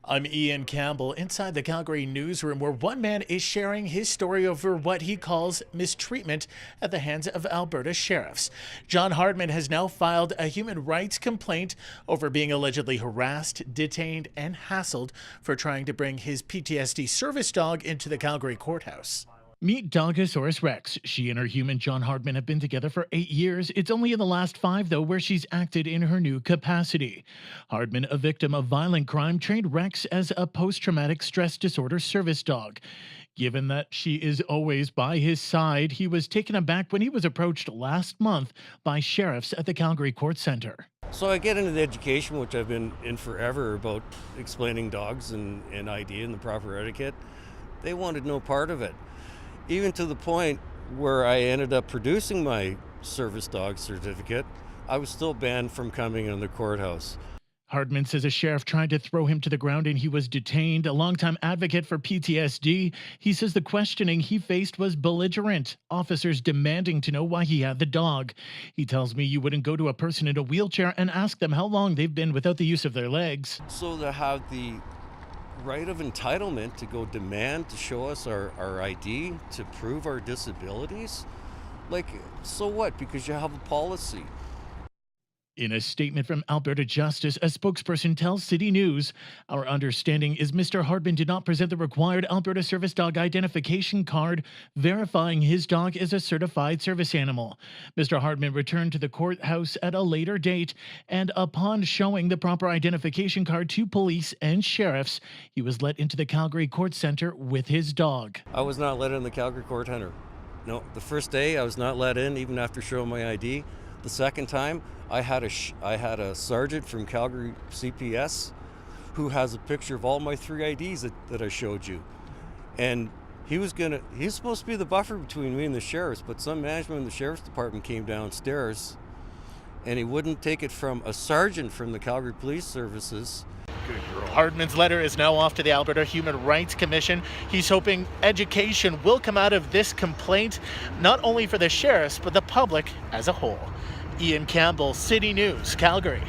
I'm Ian Campbell inside the Calgary newsroom where one man is sharing his story over what he calls mistreatment at the hands of Alberta sheriffs. John Hardman has now filed a human rights complaint over being allegedly harassed, detained, and hassled for trying to bring his PTSD service dog into the Calgary courthouse. Meet Dogosaurus Rex. She and her human John Hardman have been together for 8 years. It's only in the last 5, though, where she's acted in her new capacity. Hardman, a victim of violent crime, trained Rex as a post-traumatic stress disorder service dog. Given that she is always by his side, he was taken aback when he was approached last month by sheriffs at the Calgary Court Centre. So I get into the education, which I've been in forever, about explaining dogs and ID and the proper etiquette. They wanted no part of it. Even to the point where I ended up producing my service dog certificate, I was still banned from coming in the courthouse. Hardman says a sheriff tried to throw him to the ground and he was detained. A longtime advocate for PTSD, he says the questioning he faced was belligerent, officers demanding to know why he had the dog. He tells me you wouldn't go to a person in a wheelchair and ask them how long they've been without the use of their legs. So to have the right of entitlement to go demand to show us our ID to prove our disabilities, like, so what? Because you have a policy. In a statement from Alberta Justice, a spokesperson tells City News, "Our understanding is Mr. Hardman did not present the required Alberta Service Dog Identification Card verifying his dog is a certified service animal. Mr. Hardman returned to the courthouse at a later date, and upon showing the proper identification card to police and sheriffs, he was let into the Calgary Court Centre with his dog." I was not let in the Calgary Court Centre. No, the first day I was not let in, even after showing my ID. The second time, I had a sergeant from Calgary CPS who has a picture of all my 3 IDs that I showed you. And he's supposed to be the buffer between me and the sheriffs, but some management in the sheriff's department came downstairs and he wouldn't take it from a sergeant from the Calgary Police Services. Hardman's letter is now off to the Alberta Human Rights Commission. He's hoping education will come out of this complaint, not only for the sheriffs, but the public as a whole. Ian Campbell, City News, Calgary.